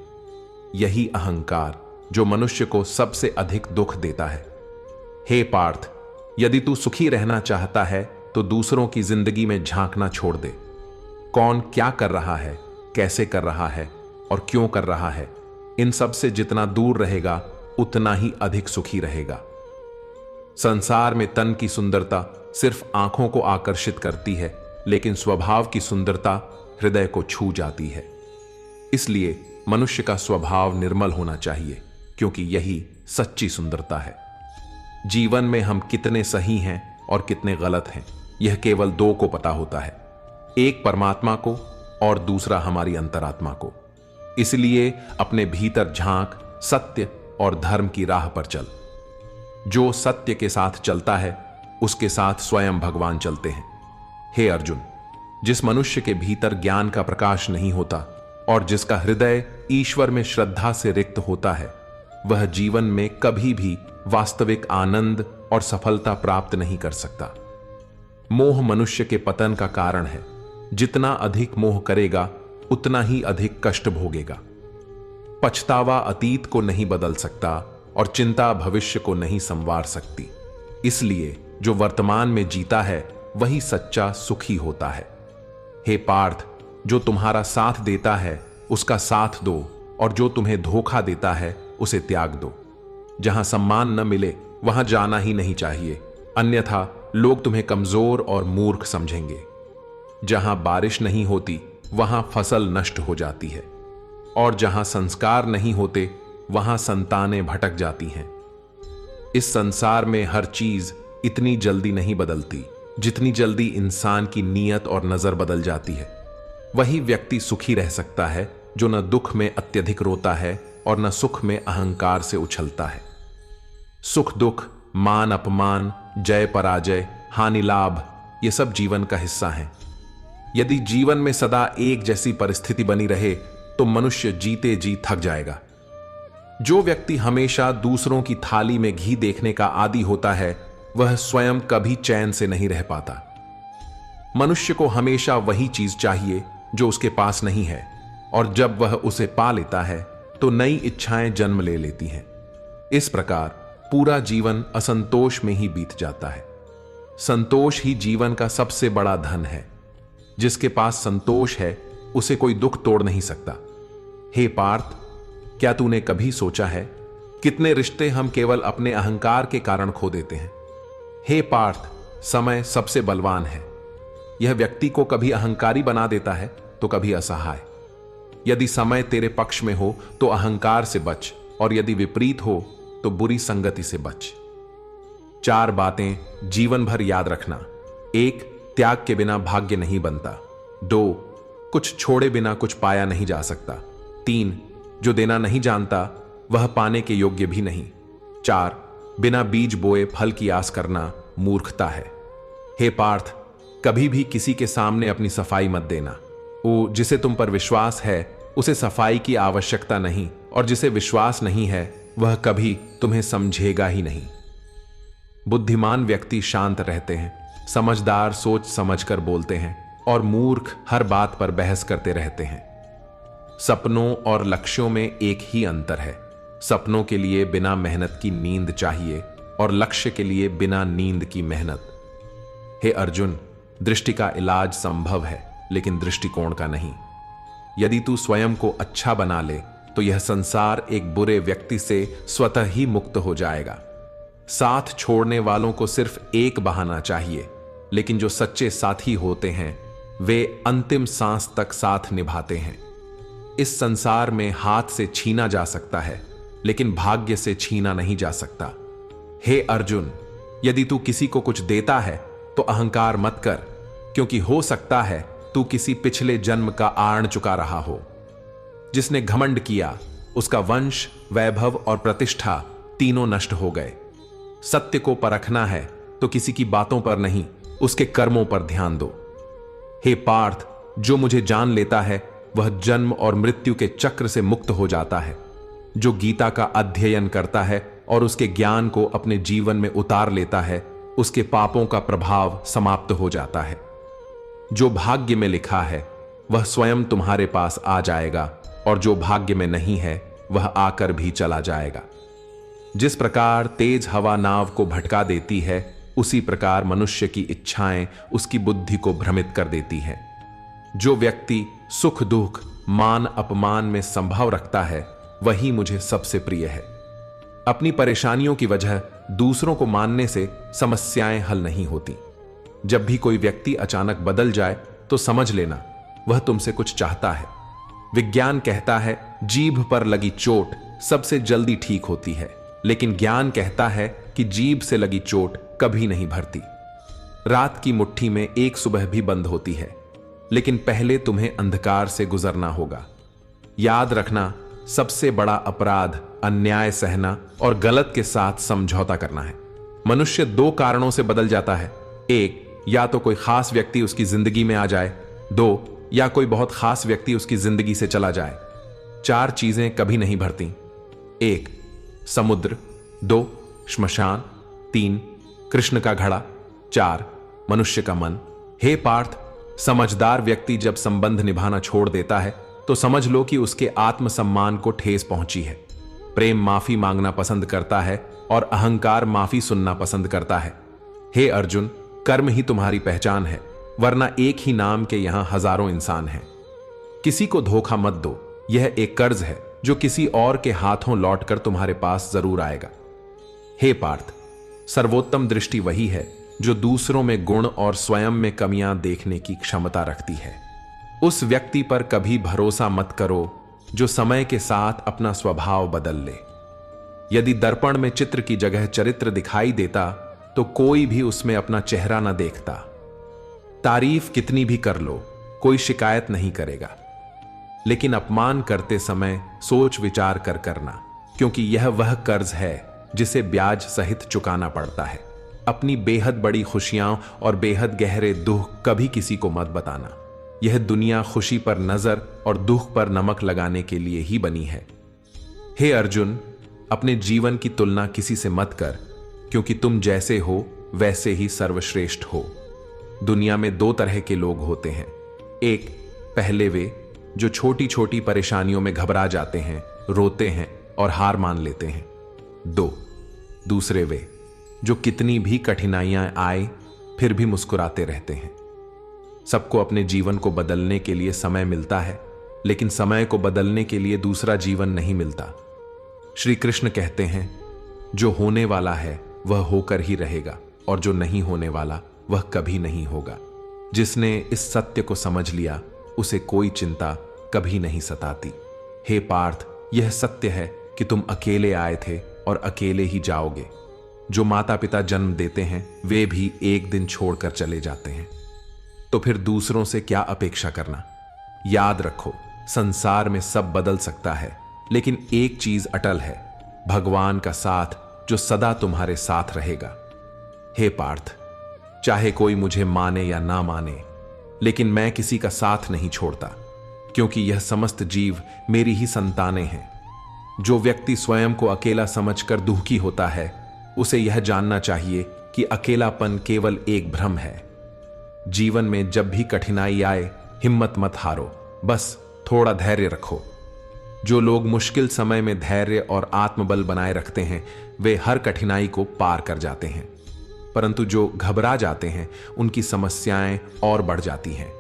यही अहंकार जो मनुष्य को सबसे अधिक दुख देता है। हे पार्थ, यदि तू सुखी रहना चाहता है तो दूसरों की जिंदगी में झांकना छोड़ दे। कौन क्या कर रहा है, कैसे कर रहा है और क्यों कर रहा है, इन सब से जितना दूर रहेगा उतना ही अधिक सुखी रहेगा। संसार में तन की सुंदरता सिर्फ आंखों को आकर्षित करती है, लेकिन स्वभाव की सुंदरता हृदय को छू जाती है। इसलिए मनुष्य का स्वभाव निर्मल होना चाहिए, क्योंकि यही सच्ची सुंदरता है। जीवन में हम कितने सही हैं और कितने गलत हैं, यह केवल दो को पता होता है, एक परमात्मा को और दूसरा हमारी अंतरात्मा को। इसलिए अपने भीतर झांक, सत्य और धर्म की राह पर चल। जो सत्य के साथ चलता है उसके साथ स्वयं भगवान चलते हैं। हे अर्जुन, जिस मनुष्य के भीतर ज्ञान का प्रकाश नहीं होता और जिसका हृदय ईश्वर में श्रद्धा से रिक्त होता है, वह जीवन में कभी भी वास्तविक आनंद और सफलता प्राप्त नहीं कर सकता। मोह मनुष्य के पतन का कारण है। जितना अधिक मोह करेगा उतना ही अधिक कष्ट भोगेगा। पछतावा अतीत को नहीं बदल सकता और चिंता भविष्य को नहीं संवार सकती। इसलिए जो वर्तमान में जीता है वही सच्चा सुखी होता है। हे पार्थ, जो तुम्हारा साथ देता है उसका साथ दो, और जो तुम्हें धोखा देता है उसे त्याग दो। जहां सम्मान न मिले वहां जाना ही नहीं चाहिए, अन्यथा लोग तुम्हें कमजोर और मूर्ख समझेंगे। जहां बारिश नहीं होती वहां फसल नष्ट हो जाती है, और जहां संस्कार नहीं होते वहां संतानें भटक जाती हैं। इस संसार में हर चीज इतनी जल्दी नहीं बदलती जितनी जल्दी इंसान की नीयत और नजर बदल जाती है। वही व्यक्ति सुखी रह सकता है जो न दुख में अत्यधिक रोता है और न सुख में अहंकार से उछलता है। सुख दुख मान अपमान, जय पराजय, हानि लाभ, ये सब जीवन का हिस्सा है। यदि जीवन में सदा एक जैसी परिस्थिति बनी रहे तो मनुष्य जीते जी थक जाएगा। जो व्यक्ति हमेशा दूसरों की थाली में घी देखने का आदी होता है वह स्वयं कभी चैन से नहीं रह पाता। मनुष्य को हमेशा वही चीज चाहिए जो उसके पास नहीं है, और जब वह उसे पा लेता है तो नई इच्छाएं जन्म ले लेती हैं। इस प्रकार पूरा जीवन असंतोष में ही बीत जाता है। संतोष ही जीवन का सबसे बड़ा धन है। जिसके पास संतोष है उसे कोई दुख तोड़ नहीं सकता। हे पार्थ, क्या तूने कभी सोचा है कितने रिश्ते हम केवल अपने अहंकार के कारण खो देते हैं? हे पार्थ, समय सबसे बलवान है। यह व्यक्ति को कभी अहंकारी बना देता है तो कभी असहाय। यदि समय तेरे पक्ष में हो तो अहंकार से बच, और यदि विपरीत हो तो बुरी संगति से बच। 4 बातें जीवन भर याद रखना। 1, त्याग के बिना भाग्य नहीं बनता। 2, कुछ छोड़े बिना कुछ पाया नहीं जा सकता। 3, जो देना नहीं जानता वह पाने के योग्य भी नहीं। 4, बिना बीज बोए फल की आस करना मूर्खता है। हे पार्थ, कभी भी किसी के सामने अपनी सफाई मत देना। वो जिसे तुम पर विश्वास है उसे सफाई की आवश्यकता नहीं, और जिसे विश्वास नहीं है वह कभी तुम्हें समझेगा ही नहीं। बुद्धिमान व्यक्ति शांत रहते हैं, समझदार सोच समझकर बोलते हैं, और मूर्ख हर बात पर बहस करते रहते हैं। सपनों और लक्ष्यों में एक ही अंतर है। सपनों के लिए बिना मेहनत की नींद चाहिए, और लक्ष्य के लिए बिना नींद की मेहनत। हे अर्जुन, दृष्टि का इलाज संभव है लेकिन दृष्टिकोण का नहीं। यदि तू स्वयं को अच्छा बना ले तो यह संसार एक बुरे व्यक्ति से स्वतः ही मुक्त हो जाएगा। साथ छोड़ने वालों को सिर्फ एक बहाना चाहिए, लेकिन जो सच्चे साथी होते हैं वे अंतिम सांस तक साथ निभाते हैं। इस संसार में हाथ से छीना जा सकता है लेकिन भाग्य से छीना नहीं जा सकता। हे अर्जुन, यदि तू किसी को कुछ देता है तो अहंकार मत कर, क्योंकि हो सकता है तू किसी पिछले जन्म का आर्ण चुका रहा हो। जिसने घमंड किया उसका वंश, वैभव और प्रतिष्ठा तीनों नष्ट हो गए। सत्य को परखना है तो किसी की बातों पर नहीं, उसके कर्मों पर ध्यान दो। हे पार्थ, जो मुझे जान लेता है वह जन्म और मृत्यु के चक्र से मुक्त हो जाता है। जो गीता का अध्ययन करता है और उसके ज्ञान को अपने जीवन में उतार लेता है उसके पापों का प्रभाव समाप्त हो जाता है। जो भाग्य में लिखा है वह स्वयं तुम्हारे पास आ जाएगा, और जो भाग्य में नहीं है वह आकर भी चला जाएगा। जिस प्रकार तेज हवा नाव को भटका देती है उसी प्रकार मनुष्य की इच्छाएं उसकी बुद्धि को भ्रमित कर देती है। जो व्यक्ति सुख दुख, मान अपमान में संभव रखता है वही मुझे सबसे प्रिय है। अपनी परेशानियों की वजह दूसरों को मानने से समस्याएं हल नहीं होती। जब भी कोई व्यक्ति अचानक बदल जाए तो समझ लेना वह तुमसे कुछ चाहता है। विज्ञान कहता है जीभ पर लगी चोट सबसे जल्दी ठीक होती है, लेकिन ज्ञान कहता है कि जीभ से लगी चोट कभी नहीं भरती। रात की मुट्ठी में एक सुबह भी बंद होती है, लेकिन पहले तुम्हें अंधकार से गुजरना होगा। याद रखना, सबसे बड़ा अपराध अन्याय सहना और गलत के साथ समझौता करना है। मनुष्य 2 कारणों से बदल जाता है। 1, या तो कोई खास व्यक्ति उसकी जिंदगी में आ जाए। 2, या कोई बहुत खास व्यक्ति उसकी जिंदगी से चला जाए। 4 चीजें कभी नहीं भरती। 1, समुद्र। 2, श्मशान। 3, कृष्ण का घड़ा। 4, मनुष्य का मन। हे पार्थ, समझदार व्यक्ति जब संबंध निभाना छोड़ देता है तो समझ लो कि उसके आत्मसम्मान को ठेस पहुंची है। प्रेम माफी मांगना पसंद करता है और अहंकार माफी सुनना पसंद करता है। हे अर्जुन, कर्म ही तुम्हारी पहचान है, वरना एक ही नाम के यहां हजारों इंसान हैं। किसी को धोखा मत दो, यह एक कर्ज है जो किसी और के हाथों लौटकर तुम्हारे पास जरूर आएगा। हे पार्थ, सर्वोत्तम दृष्टि वही है जो दूसरों में गुण और स्वयं में कमियां देखने की क्षमता रखती है। उस व्यक्ति पर कभी भरोसा मत करो जो समय के साथ अपना स्वभाव बदल ले। यदि दर्पण में चित्र की जगह चरित्र दिखाई देता तो कोई भी उसमें अपना चेहरा न देखता। तारीफ कितनी भी कर लो, कोई शिकायत नहीं करेगा, लेकिन अपमान करते समय सोच विचार कर करना, क्योंकि यह वह कर्ज है जिसे ब्याज सहित चुकाना पड़ता है। अपनी बेहद बड़ी खुशियां और बेहद गहरे दुख कभी किसी को मत बताना। यह दुनिया खुशी पर नजर और दुख पर नमक लगाने के लिए ही बनी है। हे अर्जुन, अपने जीवन की तुलना किसी से मत कर, क्योंकि तुम जैसे हो वैसे ही सर्वश्रेष्ठ हो। दुनिया में दो तरह के लोग होते हैं। एक, पहले वे जो छोटी छोटी परेशानियों में घबरा जाते हैं, रोते हैं और हार मान लेते हैं। दो, दूसरे वे जो कितनी भी कठिनाइयां आए फिर भी मुस्कुराते रहते हैं। सबको अपने जीवन को बदलने के लिए समय मिलता है, लेकिन समय को बदलने के लिए दूसरा जीवन नहीं मिलता। श्री कृष्ण कहते हैं, जो होने वाला है वह होकर ही रहेगा, और जो नहीं होने वाला वह कभी नहीं होगा। जिसने इस सत्य को समझ लिया उसे कोई चिंता कभी नहीं सताती। हे पार्थ, यह सत्य है कि तुम अकेले आए थे और अकेले ही जाओगे। जो माता पिता जन्म देते हैं वे भी एक दिन छोड़कर चले जाते हैं, तो फिर दूसरों से क्या अपेक्षा करना। याद रखो, संसार में सब बदल सकता है, लेकिन एक चीज अटल है, भगवान का साथ जो सदा तुम्हारे साथ रहेगा। हे पार्थ, चाहे कोई मुझे माने या ना माने, लेकिन मैं किसी का साथ नहीं छोड़ता, क्योंकि यह समस्त जीव मेरी ही संतानें हैं। जो व्यक्ति स्वयं को अकेला समझकर दुखी होता है, उसे यह जानना चाहिए कि अकेलापन केवल एक भ्रम है। जीवन में जब भी कठिनाई आए, हिम्मत मत हारो, बस थोड़ा धैर्य रखो। जो लोग मुश्किल समय में धैर्य और आत्मबल बनाए रखते हैं, वे हर कठिनाई को पार कर जाते हैं। परंतु जो घबरा जाते हैं, उनकी समस्याएं और बढ़ जाती हैं।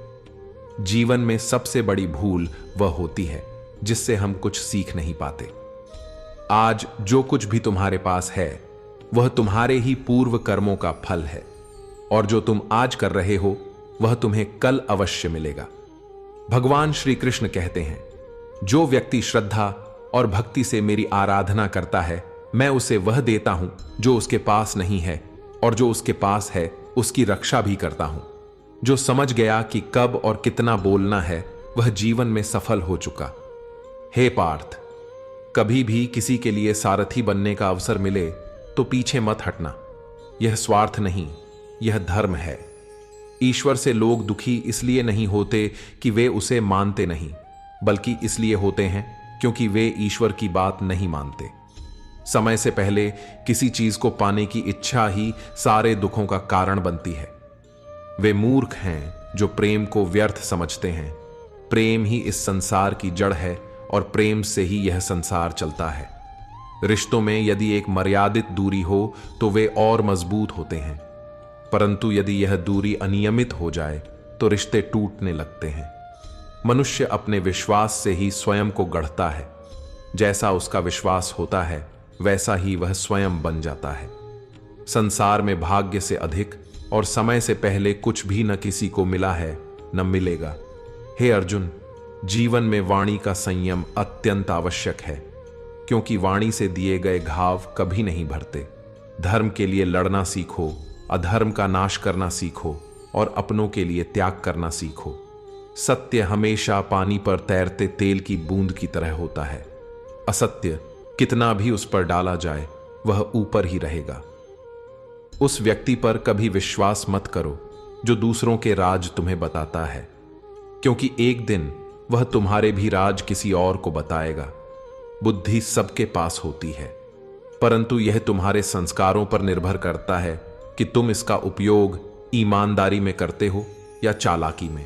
जीवन में सबसे बड़ी भूल वह होती है जिससे हम कुछ सीख नहीं पाते। आज जो कुछ भी तुम्हारे पास है वह तुम्हारे ही पूर्व कर्मों का फल है, और जो तुम आज कर रहे हो वह तुम्हें कल अवश्य मिलेगा। भगवान श्री कृष्ण कहते हैं, जो व्यक्ति श्रद्धा और भक्ति से मेरी आराधना करता है, मैं उसे वह देता हूं जो उसके पास नहीं है, और जो उसके पास है उसकी रक्षा भी करता हूं। जो समझ गया कि कब और कितना बोलना है, वह जीवन में सफल हो चुका। हे पार्थ, कभी भी किसी के लिए सारथी बनने का अवसर मिले तो पीछे मत हटना। यह स्वार्थ नहीं, यह धर्म है। ईश्वर से लोग दुखी इसलिए नहीं होते कि वे उसे मानते नहीं, बल्कि इसलिए होते हैं क्योंकि वे ईश्वर की बात नहीं मानते। समय से पहले किसी चीज को पाने की इच्छा ही सारे दुखों का कारण बनती है। वे मूर्ख हैं जो प्रेम को व्यर्थ समझते हैं। प्रेम ही इस संसार की जड़ है, और प्रेम से ही यह संसार चलता है। रिश्तों में यदि एक मर्यादित दूरी हो तो वे और मजबूत होते हैं, परंतु यदि यह दूरी अनियमित हो जाए तो रिश्ते टूटने लगते हैं। मनुष्य अपने विश्वास से ही स्वयं को गढ़ता है। जैसा उसका विश्वास होता है वैसा ही वह स्वयं बन जाता है। संसार में भाग्य से अधिक और समय से पहले कुछ भी न किसी को मिला है, न मिलेगा। हे अर्जुन, जीवन में वाणी का संयम अत्यंत आवश्यक है, क्योंकि वाणी से दिए गए घाव कभी नहीं भरते। धर्म के लिए लड़ना सीखो, अधर्म का नाश करना सीखो, और अपनों के लिए त्याग करना सीखो। सत्य हमेशा पानी पर तैरते तेल की बूंद की तरह होता है। असत्य कितना भी उस पर डाला जाए वह ऊपर ही रहेगा। उस व्यक्ति पर कभी विश्वास मत करो जो दूसरों के राज तुम्हें बताता है, क्योंकि एक दिन वह तुम्हारे भी राज किसी और को बताएगा। बुद्धि सबके पास होती है, परंतु यह तुम्हारे संस्कारों पर निर्भर करता है कि तुम इसका उपयोग ईमानदारी में करते हो या चालाकी में।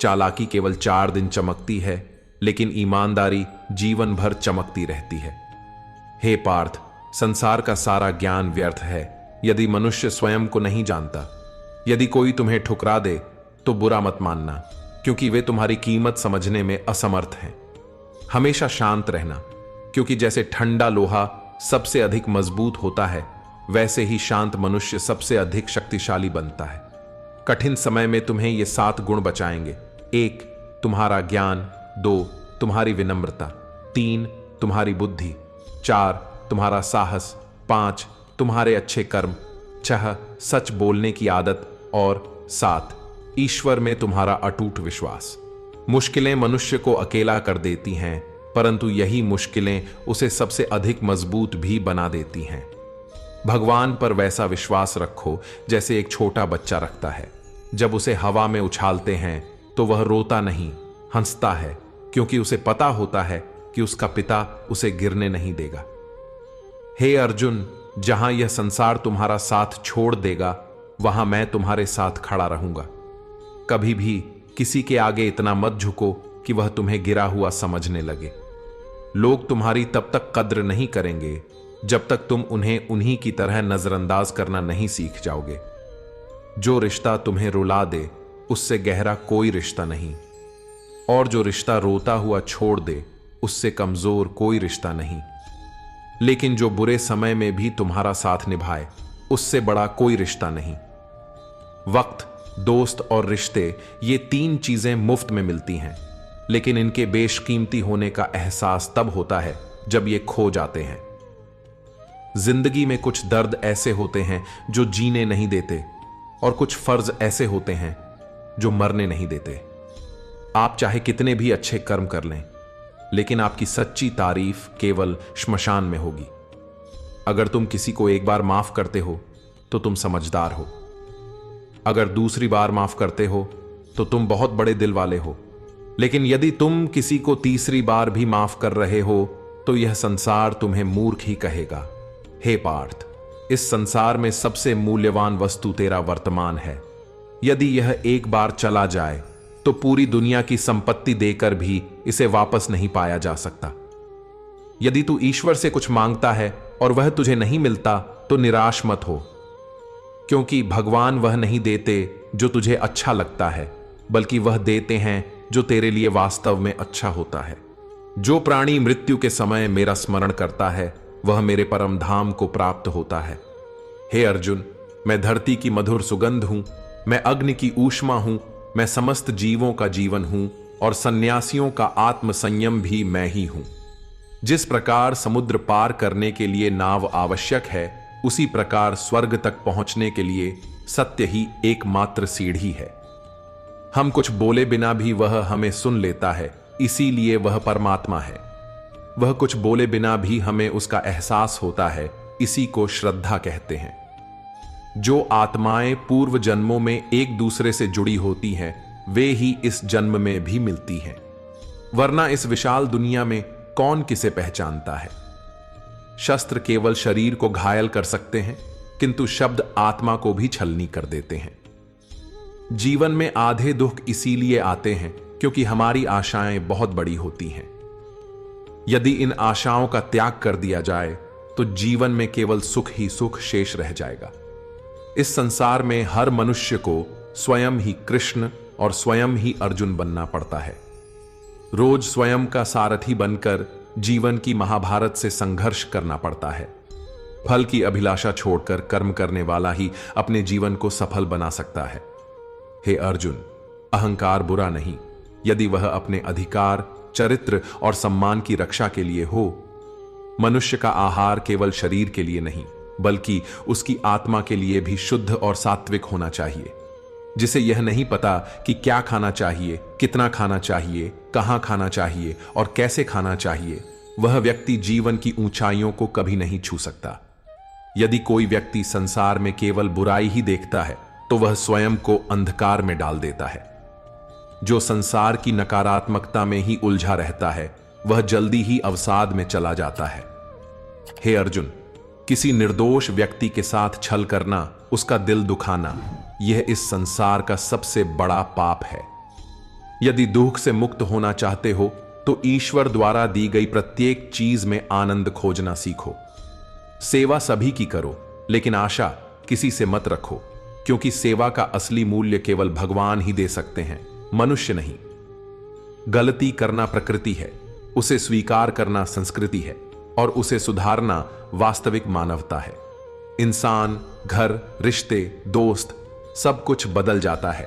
चालाकी केवल 4 दिन चमकती है, लेकिन ईमानदारी जीवन भर चमकती रहती है। हे पार्थ, संसार का सारा ज्ञान व्यर्थ है यदि मनुष्य स्वयं को नहीं जानता। यदि कोई तुम्हें ठुकरा दे तो बुरा मत मानना, क्योंकि वे तुम्हारी कीमत समझने में असमर्थ हैं। हमेशा शांत रहना, क्योंकि जैसे ठंडा लोहा सबसे अधिक मजबूत होता है, वैसे ही शांत मनुष्य सबसे अधिक शक्तिशाली बनता है। कठिन समय में तुम्हें ये 7 गुण बचाएंगे। 1, तुम्हारा ज्ञान। 2, तुम्हारी विनम्रता। 3, तुम्हारी बुद्धि। 4, तुम्हारा साहस। 5, तुम्हारे अच्छे कर्म। 6, सच बोलने की आदत। और 7, ईश्वर में तुम्हारा अटूट विश्वास। मुश्किलें मनुष्य को अकेला कर देती हैं, परंतु यही मुश्किलें उसे सबसे अधिक मजबूत भी बना देती हैं। भगवान पर वैसा विश्वास रखो जैसे एक छोटा बच्चा रखता है। जब उसे हवा में उछालते हैं तो वह रोता नहीं, हंसता है, क्योंकि उसे पता होता है कि उसका पिता उसे गिरने नहीं देगा। हे अर्जुन, जहां यह संसार तुम्हारा साथ छोड़ देगा, वहां मैं तुम्हारे साथ खड़ा रहूंगा। कभी भी किसी के आगे इतना मत झुको कि वह तुम्हें गिरा हुआ समझने लगे। लोग तुम्हारी तब तक कद्र नहीं करेंगे जब तक तुम उन्हें उन्हीं की तरह नजरअंदाज करना नहीं सीख जाओगे। जो रिश्ता तुम्हें रुला दे उससे गहरा कोई रिश्ता नहीं, और जो रिश्ता रोता हुआ छोड़ दे उससे कमजोर कोई रिश्ता नहीं। लेकिन जो बुरे समय में भी तुम्हारा साथ निभाए उससे बड़ा कोई रिश्ता नहीं। वक्त, दोस्त और रिश्ते, ये तीन चीजें मुफ्त में मिलती हैं, लेकिन इनके बेशकीमती होने का एहसास तब होता है जब ये खो जाते हैं। जिंदगी में कुछ दर्द ऐसे होते हैं जो जीने नहीं देते, और कुछ फर्ज ऐसे होते हैं जो मरने नहीं देते। आप चाहे कितने भी अच्छे कर्म कर लें, लेकिन आपकी सच्ची तारीफ केवल श्मशान में होगी। अगर तुम किसी को एक बार माफ करते हो तो तुम समझदार हो। अगर दूसरी बार माफ करते हो तो तुम बहुत बड़े दिल वाले हो। लेकिन यदि तुम किसी को तीसरी बार भी माफ कर रहे हो तो यह संसार तुम्हें मूर्ख ही कहेगा। हे पार्थ, इस संसार में सबसे मूल्यवान वस्तु तेरा वर्तमान है। यदि यह एक बार चला जाए तो पूरी दुनिया की संपत्ति देकर भी इसे वापस नहीं पाया जा सकता। यदि तू ईश्वर से कुछ मांगता है और वह तुझे नहीं मिलता तो निराश मत हो, क्योंकि भगवान वह नहीं देते जो तुझे अच्छा लगता है, बल्कि वह देते हैं जो तेरे लिए वास्तव में अच्छा होता है। जो प्राणी मृत्यु के समय मेरा स्मरण करता है वह मेरे परम धाम को प्राप्त होता है। हे अर्जुन, मैं धरती की मधुर सुगंध हूं, मैं अग्नि की ऊष्मा हूं, मैं समस्त जीवों का जीवन हूं, और सन्यासियों का आत्म संयम भी मैं ही हूं। जिस प्रकार समुद्र पार करने के लिए नाव आवश्यक है, उसी प्रकार स्वर्ग तक पहुंचने के लिए सत्य ही एकमात्र सीढ़ी है। हम कुछ बोले बिना भी वह हमें सुन लेता है, इसीलिए वह परमात्मा है। वह कुछ बोले बिना भी हमें उसका एहसास होता है, इसी को श्रद्धा कहते हैं। जो आत्माएं पूर्व जन्मों में एक दूसरे से जुड़ी होती हैं, वे ही इस जन्म में भी मिलती हैं, वरना इस विशाल दुनिया में कौन किसे पहचानता है। शस्त्र केवल शरीर को घायल कर सकते हैं, किंतु शब्द आत्मा को भी छलनी कर देते हैं। जीवन में आधे दुख इसीलिए आते हैं क्योंकि हमारी आशाएं बहुत बड़ी होती हैं। यदि इन आशाओं का त्याग कर दिया जाए तो जीवन में केवल सुख ही सुख शेष रह जाएगा। इस संसार में हर मनुष्य को स्वयं ही कृष्ण और स्वयं ही अर्जुन बनना पड़ता है। रोज स्वयं का सारथी बनकर जीवन की महाभारत से संघर्ष करना पड़ता है। फल की अभिलाषा छोड़कर कर्म करने वाला ही अपने जीवन को सफल बना सकता है। हे अर्जुन, अहंकार बुरा नहीं, यदि वह अपने अधिकार, चरित्र और सम्मान की रक्षा के लिए हो। मनुष्य का आहार केवल शरीर के लिए नहीं, बल्कि उसकी आत्मा के लिए भी शुद्ध और सात्विक होना चाहिए। जिसे यह नहीं पता कि क्या खाना चाहिए, कितना खाना चाहिए, कहां खाना चाहिए और कैसे खाना चाहिए, वह व्यक्ति जीवन की ऊंचाइयों को कभी नहीं छू सकता। यदि कोई व्यक्ति संसार में केवल बुराई ही देखता है तो वह स्वयं को अंधकार में डाल देता है। जो संसार की नकारात्मकता में ही उलझा रहता है वह जल्दी ही अवसाद में चला जाता है। हे अर्जुन, किसी निर्दोष व्यक्ति के साथ छल करना, उसका दिल दुखाना, यह इस संसार का सबसे बड़ा पाप है। यदि दुख से मुक्त होना चाहते हो तो ईश्वर द्वारा दी गई प्रत्येक चीज में आनंद खोजना सीखो। सेवा सभी की करो, लेकिन आशा किसी से मत रखो, क्योंकि सेवा का असली मूल्य केवल भगवान ही दे सकते हैं, मनुष्य नहीं। गलती करना प्रकृति है, उसे स्वीकार करना संस्कृति है, और उसे सुधारना वास्तविक मानवता है। इंसान, घर, रिश्ते, दोस्त, सब कुछ बदल जाता है,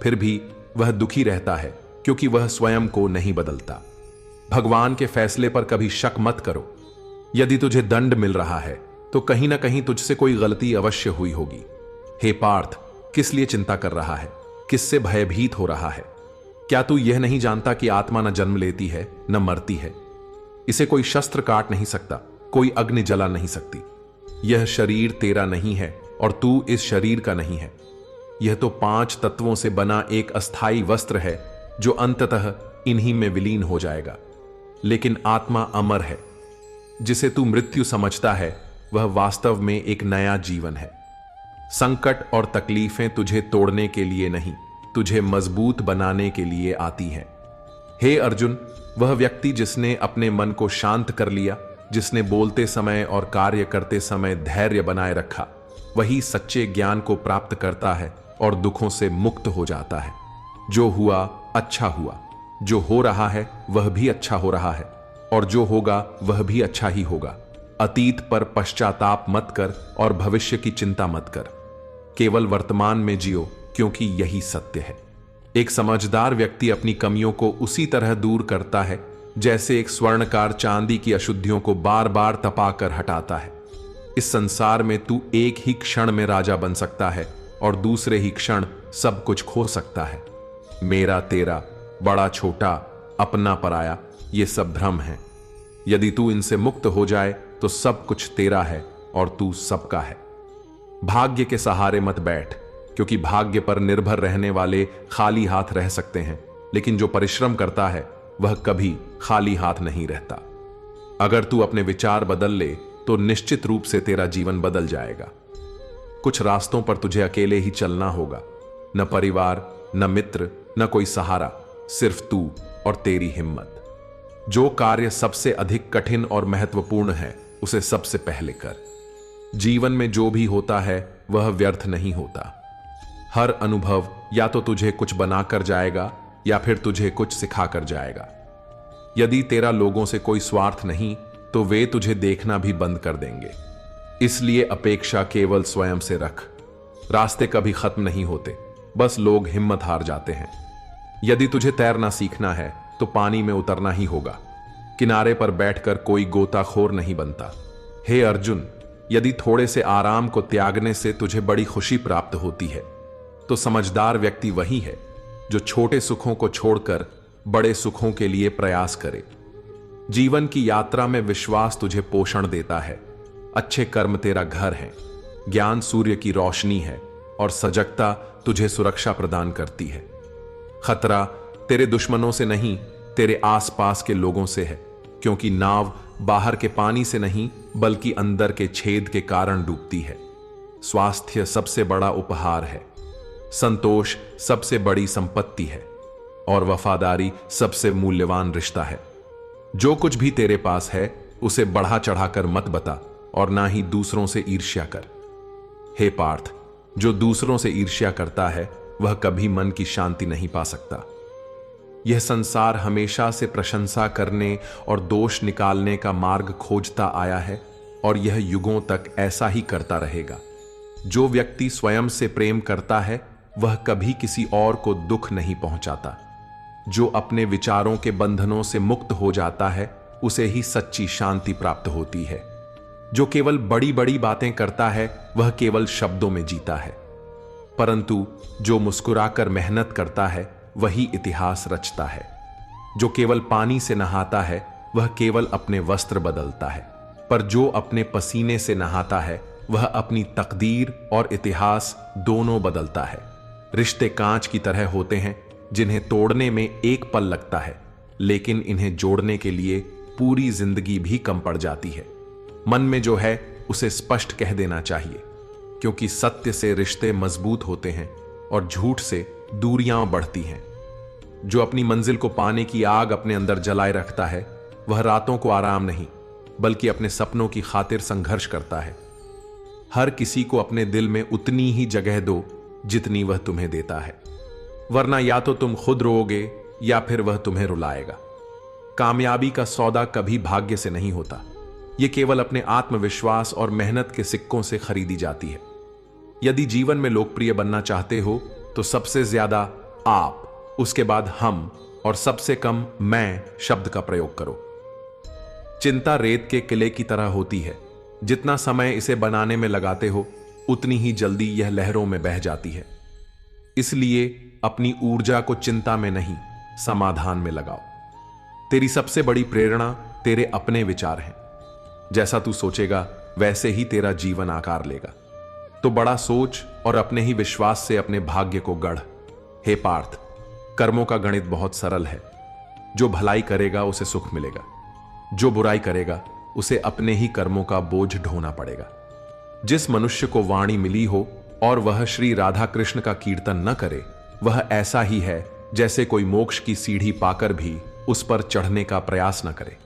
फिर भी वह दुखी रहता है क्योंकि वह स्वयं को नहीं बदलता। भगवान के फैसले पर कभी शक मत करो। यदि तुझे दंड मिल रहा है तो कहीं ना कहीं तुझसे कोई गलती अवश्य हुई होगी। हे पार्थ, किस लिए चिंता कर रहा है? किससे भयभीत हो रहा है? क्या तू यह नहीं जानता कि आत्मा न जन्म लेती है न मरती है? इसे कोई शस्त्र काट नहीं सकता, कोई अग्नि जला नहीं सकती। यह शरीर तेरा नहीं है और तू इस शरीर का नहीं है। यह तो 5 तत्वों से बना एक अस्थाई वस्त्र है जो अंततः इन्हीं में विलीन हो जाएगा। लेकिन आत्मा अमर है। जिसे तू मृत्यु समझता है वह वास्तव में एक नया जीवन है। संकट और तकलीफें तुझे तोड़ने के लिए नहीं, तुझे मजबूत बनाने के लिए आती हैं। हे अर्जुन, वह व्यक्ति जिसने अपने मन को शांत कर लिया, जिसने बोलते समय और कार्य करते समय धैर्य बनाए रखा, वही सच्चे ज्ञान को प्राप्त करता है और दुखों से मुक्त हो जाता है। जो हुआ अच्छा हुआ, जो हो रहा है वह भी अच्छा हो रहा है, और जो होगा वह भी अच्छा ही होगा। अतीत पर पश्चाताप मत कर और भविष्य की चिंता मत कर। केवल वर्तमान में जियो, क्योंकि यही सत्य है। एक समझदार व्यक्ति अपनी कमियों को उसी तरह दूर करता है जैसे एक स्वर्णकार चांदी की अशुद्धियों को बार बार तपाकर हटाता है। इस संसार में तू एक ही क्षण में राजा बन सकता है और दूसरे ही क्षण सब कुछ खो सकता है। मेरा तेरा, बड़ा छोटा, अपना पराया, ये सब भ्रम है। यदि तू इनसे मुक्त हो जाए तो सब कुछ तेरा है और तू सबका है। भाग्य के सहारे मत बैठ, क्योंकि भाग्य पर निर्भर रहने वाले खाली हाथ रह सकते हैं, लेकिन जो परिश्रम करता है वह कभी खाली हाथ नहीं रहता। अगर तू अपने विचार बदल ले तो निश्चित रूप से तेरा जीवन बदल जाएगा। कुछ रास्तों पर तुझे अकेले ही चलना होगा। न परिवार, न मित्र, न कोई सहारा, सिर्फ तू और तेरी हिम्मत। जो कार्य सबसे अधिक कठिन और महत्वपूर्ण है उसे सबसे पहले कर। जीवन में जो भी होता है वह व्यर्थ नहीं होता। हर अनुभव या तो तुझे कुछ बनाकर जाएगा या फिर तुझे कुछ सिखाकर जाएगा। यदि तेरा लोगों से कोई स्वार्थ नहीं तो वे तुझे देखना भी बंद कर देंगे। इसलिए अपेक्षा केवल स्वयं से रख। रास्ते कभी खत्म नहीं होते, बस लोग हिम्मत हार जाते हैं। यदि तुझे तैरना सीखना है तो पानी में उतरना ही होगा। किनारे पर बैठकर कोई गोताखोर नहीं बनता। हे अर्जुन, यदि थोड़े से आराम को त्यागने से तुझे बड़ी खुशी प्राप्त होती है तो समझदार व्यक्ति वही है जो छोटे सुखों को छोड़कर बड़े सुखों के लिए प्रयास करे। जीवन की यात्रा में विश्वास तुझे पोषण देता है। अच्छे कर्म तेरा घर है, ज्ञान सूर्य की रोशनी है और सजगता तुझे सुरक्षा प्रदान करती है। खतरा तेरे दुश्मनों से नहीं, तेरे आसपास के लोगों से है, क्योंकि नाव बाहर के पानी से नहीं बल्कि अंदर के छेद के कारण डूबती है। स्वास्थ्य सबसे बड़ा उपहार है, संतोष सबसे बड़ी संपत्ति है और वफादारी सबसे मूल्यवान रिश्ता है। जो कुछ भी तेरे पास है उसे बढ़ा चढ़ाकर मत बता और ना ही दूसरों से ईर्ष्या कर। हे पार्थ, जो दूसरों से ईर्ष्या करता है वह कभी मन की शांति नहीं पा सकता। यह संसार हमेशा से प्रशंसा करने और दोष निकालने का मार्ग खोजता आया है और यह युगों तक ऐसा ही करता रहेगा। जो व्यक्ति स्वयं से प्रेम करता है वह कभी किसी और को दुख नहीं पहुंचाता। जो अपने विचारों के बंधनों से मुक्त हो जाता है उसे ही सच्ची शांति प्राप्त होती है। जो केवल बड़ी बड़ी बातें करता है वह केवल शब्दों में जीता है, परंतु जो मुस्कुराकर मेहनत करता है वही इतिहास रचता है। जो केवल पानी से नहाता है वह केवल अपने वस्त्र बदलता है, पर जो अपने पसीने से नहाता है वह अपनी तकदीर और इतिहास दोनों बदलता है। रिश्ते कांच की तरह होते हैं जिन्हें तोड़ने में एक पल लगता है, लेकिन इन्हें जोड़ने के लिए पूरी जिंदगी भी कम पड़ जाती है। मन में जो है उसे स्पष्ट कह देना चाहिए, क्योंकि सत्य से रिश्ते मजबूत होते हैं और झूठ से दूरियां बढ़ती हैं। जो अपनी मंजिल को पाने की आग अपने अंदर जलाए रखता है वह रातों को आराम नहीं बल्कि अपने सपनों की खातिर संघर्ष करता है। हर किसी को अपने दिल में उतनी ही जगह दो जितनी वह तुम्हें देता है, वरना या तो तुम खुद रोओगे या फिर वह तुम्हें रुलाएगा। कामयाबी का सौदा कभी भाग्य से नहीं होता, यह केवल अपने आत्मविश्वास और मेहनत के सिक्कों से खरीदी जाती है। यदि जीवन में लोकप्रिय बनना चाहते हो तो सबसे ज्यादा आप, उसके बाद हम और सबसे कम मैं शब्द का प्रयोग करो। चिंता रेत के किले की तरह होती है, जितना समय इसे बनाने में लगाते हो उतनी ही जल्दी यह लहरों में बह जाती है। इसलिए अपनी ऊर्जा को चिंता में नहीं समाधान में लगाओ। तेरी सबसे बड़ी प्रेरणा तेरे अपने विचार हैं। जैसा तू सोचेगा वैसे ही तेरा जीवन आकार लेगा। तो बड़ा सोच और अपने ही विश्वास से अपने भाग्य को गढ़। हे पार्थ, कर्मों का गणित बहुत सरल है। जो भलाई करेगा उसे सुख मिलेगा, जो बुराई करेगा उसे अपने ही कर्मों का बोझ ढोना पड़ेगा। जिस मनुष्य को वाणी मिली हो और वह श्री राधा कृष्ण का कीर्तन न करे, वह ऐसा ही है जैसे कोई मोक्ष की सीढ़ी पाकर भी उस पर चढ़ने का प्रयास न करे।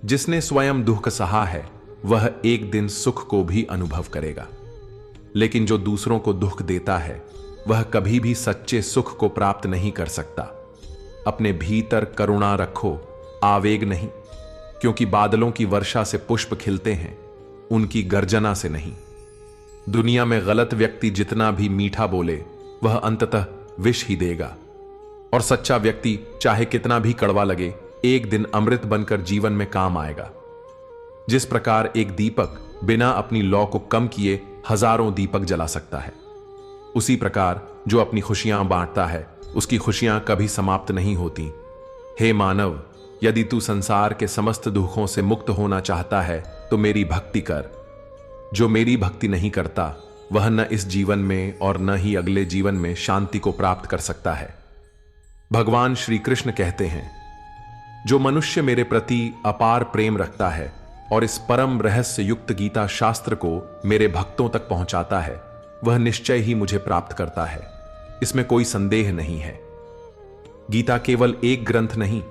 जिसने स्वयं दुख सहा है वह एक दिन सुख को भी अनुभव करेगा, लेकिन जो दूसरों को दुख देता है वह कभी भी सच्चे सुख को प्राप्त नहीं कर सकता। अपने भीतर करुणा रखो, आवेग नहीं, क्योंकि बादलों की वर्षा से पुष्प खिलते हैं, उनकी गर्जना से नहीं। दुनिया में गलत व्यक्ति जितना भी मीठा बोले वह अंततः विष ही देगा, और सच्चा व्यक्ति चाहे कितना भी कड़वा लगे एक दिन अमृत बनकर जीवन में काम आएगा। जिस प्रकार एक दीपक बिना अपनी लौ को कम किए हजारों दीपक जला सकता है, उसी प्रकार जो अपनी खुशियां बांटता है उसकी खुशियां कभी समाप्त नहीं होती। हे मानव, यदि तू संसार के समस्त दुखों से मुक्त होना चाहता है तो मेरी भक्ति कर। जो मेरी भक्ति नहीं करता वह न इस जीवन में और न ही अगले जीवन में शांति को प्राप्त कर सकता है। भगवान श्री कृष्ण कहते हैं, जो मनुष्य मेरे प्रति अपार प्रेम रखता है और इस परम रहस्य युक्त गीता शास्त्र को मेरे भक्तों तक पहुंचाता है, वह निश्चय ही मुझे प्राप्त करता है। इसमें कोई संदेह नहीं है। गीता केवल एक ग्रंथ नहीं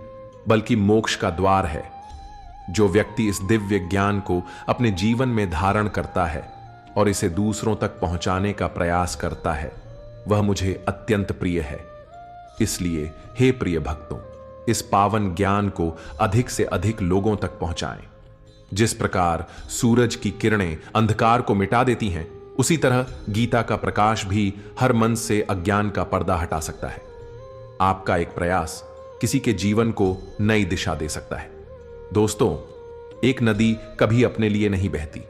बल्कि मोक्ष का द्वार है। जो व्यक्ति इस दिव्य ज्ञान को अपने जीवन में धारण करता है और इसे दूसरों तक पहुंचाने का प्रयास करता है, वह मुझे अत्यंत प्रिय है। इसलिए हे प्रिय भक्तों, इस पावन ज्ञान को अधिक से अधिक लोगों तक पहुंचाएं। जिस प्रकार सूरज की किरणें अंधकार को मिटा देती हैं, उसी तरह गीता का प्रकाश भी हर मन से अज्ञान का पर्दा हटा सकता है। आपका एक प्रयास किसी के जीवन को नई दिशा दे सकता है। दोस्तों, एक नदी कभी अपने लिए नहीं बहती,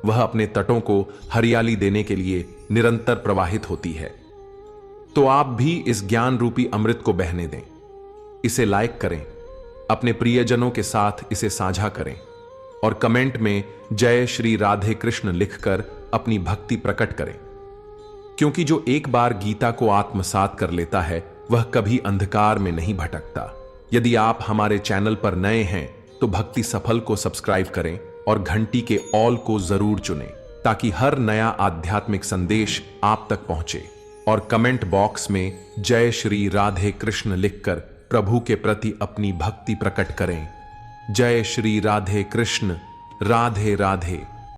वह अपने तटों को हरियाली देने के लिए निरंतर प्रवाहित होती है। तो आप भी इस ज्ञान रूपी अमृत को बहने दें। इसे लाइक करें, अपने प्रियजनों के साथ इसे साझा करें और कमेंट में जय श्री राधे कृष्ण लिखकर अपनी भक्ति प्रकट करें। क्योंकि जो एक बार गीता को आत्मसात कर लेता है वह कभी अंधकार में नहीं भटकता। यदि आप हमारे चैनल पर नए हैं तो भक्ति सफल को सब्सक्राइब करें और घंटी के ऑल को जरूर चुनें, ताकि हर नया आध्यात्मिक संदेश आप तक पहुंचे। और कमेंट बॉक्स में जय श्री राधे कृष्ण लिखकर प्रभु के प्रति अपनी भक्ति प्रकट करें। जय श्री राधे कृष्ण। राधे राधे।